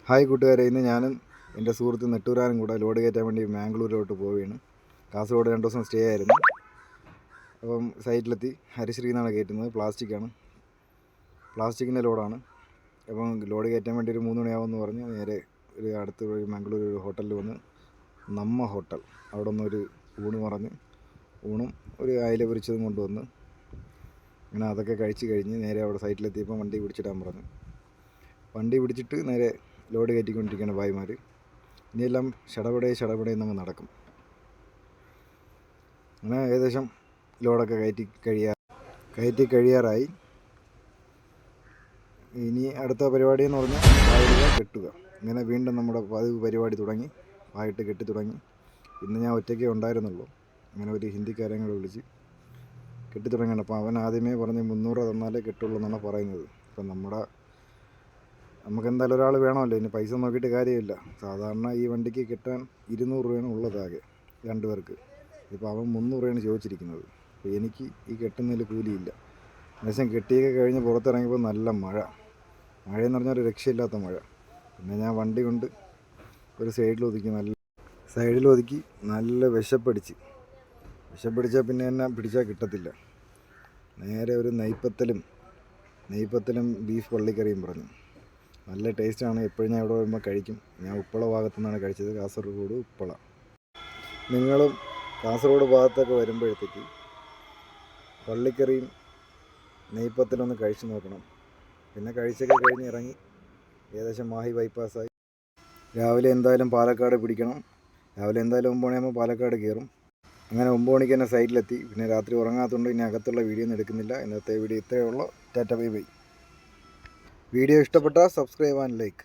Hi കൂട്ടുകാരെ, ഇന്ന് ഞാനും എൻ്റെ സുഹൃത്ത് നെട്ടൂരാനും കൂടെ ലോഡ് കയറ്റാൻ വേണ്ടി മാംഗ്ലൂരിലോട്ട് പോവുകയാണ്. കാസർഗോഡ് 2 ദിവസം സ്റ്റേ ആയിരുന്നു. അപ്പം സൈറ്റിലെത്തി. ഹരിശ്രീ എന്നാണ് കയറ്റുന്നത്. പ്ലാസ്റ്റിക്കിൻ്റെ ലോഡാണ്. അപ്പം ലോഡ് കയറ്റാൻ വേണ്ടി ഒരു 3 മണിയാവുമെന്ന് പറഞ്ഞ് നേരെ ഒരു അടുത്ത് ഒരു മാംഗ്ലൂർ ഒരു ഹോട്ടലിൽ വന്ന് നമ്മ ഹോട്ടൽ അവിടെ നിന്നൊരു ഊണും ഒരു അയില പൊരിച്ചതും കൊണ്ടുവന്ന് അങ്ങനെ അതൊക്കെ കഴിച്ച് കഴിഞ്ഞ് നേരെ അവിടെ സൈറ്റിലെത്തിയപ്പോൾ വണ്ടി പിടിച്ചിടാൻ പറഞ്ഞു. വണ്ടി പിടിച്ചിട്ട് നേരെ ലോഡ് കയറ്റിക്കൊണ്ടിരിക്കുകയാണ് ഭായിമാർ. ഇനിയെല്ലാം ഷടപടേ നമ്മൾ നടക്കും. അങ്ങനെ ഏകദേശം ലോഡൊക്കെ കയറ്റി കഴിയാറായി. ഇനി അടുത്ത പരിപാടി എന്ന് പറഞ്ഞാൽ പായിടുക, കെട്ടുക. ഇങ്ങനെ വീണ്ടും നമ്മുടെ പരിപാടി തുടങ്ങി. പായിട്ട് കെട്ടി തുടങ്ങി. ഇന്ന് ഞാൻ ഒറ്റയ്ക്കേ ഉണ്ടായിരുന്നുള്ളൂ. അങ്ങനെ ഒരു ഹിന്ദിക്കാരൻ കൂടെ വിളിച്ച് കെട്ടി തുടങ്ങിയാണ്. അപ്പോൾ അവൻ ആദ്യമേ പറഞ്ഞ് 300 തന്നാലേ കെട്ടുള്ളൂ എന്നാണ് പറയുന്നത്. അപ്പം നമുക്ക് എന്തായാലും ഒരാൾ വേണമല്ലോ, ഇനി പൈസ നോക്കിയിട്ട് കാര്യമില്ല. സാധാരണ ഈ വണ്ടിക്ക് കിട്ടാൻ 200 രൂപയാണ് ഉള്ളതാകെ 2 പേർക്ക്. ഇപ്പോൾ അവൻ 300 രൂപയാണ് ചോദിച്ചിരിക്കുന്നത്. അപ്പോൾ എനിക്ക് ഈ കെട്ടുന്നതിൽ കൂലിയില്ല. ഏകദേശം കെട്ടിയൊക്കെ കഴിഞ്ഞ് പുറത്തിറങ്ങിയപ്പോൾ നല്ല മഴയെന്ന് പറഞ്ഞാൽ ഒരു രക്ഷയില്ലാത്ത മഴ. പിന്നെ ഞാൻ വണ്ടി കൊണ്ട് ഒരു സൈഡിൽ ഒതുക്കി നല്ല വിശപ്പടിച്ചാൽ പിന്നെ എന്നെ പിടിച്ചാൽ കിട്ടത്തില്ല. നേരെ ഒരു നെയ്പ്പത്തലും ബീഫ് പള്ളിക്കറിയും പറഞ്ഞു. നല്ല ടേസ്റ്റാണ്. എപ്പോഴും ഞാൻ ഇവിടെ വരുമ്പോൾ കഴിക്കും. ഞാൻ ഉപ്പള ഭാഗത്തു നിന്നാണ് കഴിച്ചത്, കാസർഗോഡ് ഉപ്പള. നിങ്ങളും കാസർഗോഡ് ഭാഗത്തൊക്കെ വരുമ്പോഴത്തേക്ക് പള്ളിക്കറിയും നെയ്പ്പത്തലൊന്ന് കഴിച്ച് നോക്കണം. പിന്നെ കഴിച്ചൊക്കെ കഴിഞ്ഞ് ഇറങ്ങി ഏകദേശം മാഹി ബൈപ്പാസായി. രാവിലെ എന്തായാലും പാലക്കാട് പിടിക്കണം. രാവിലെ എന്തായാലും 9 മണിയാകുമ്പോൾ പാലക്കാട് കയറും. അങ്ങനെ 9 മണിക്ക് തന്നെ സൈറ്റിലെത്തി. പിന്നെ രാത്രി ഉറങ്ങാത്തതുകൊണ്ട് ഇനി അകത്തുള്ള വീഡിയോ ഒന്നും എടുക്കുന്നില്ല. ഇന്നത്തെ വീഡിയോ ഇത്രയേ ഉള്ളൂ. Tata bye bye. വീഡിയോ ഇഷ്ടപ്പെട്ടാൽ സബ്സ്ക്രൈബ് ആൻഡ് ലൈക്ക്.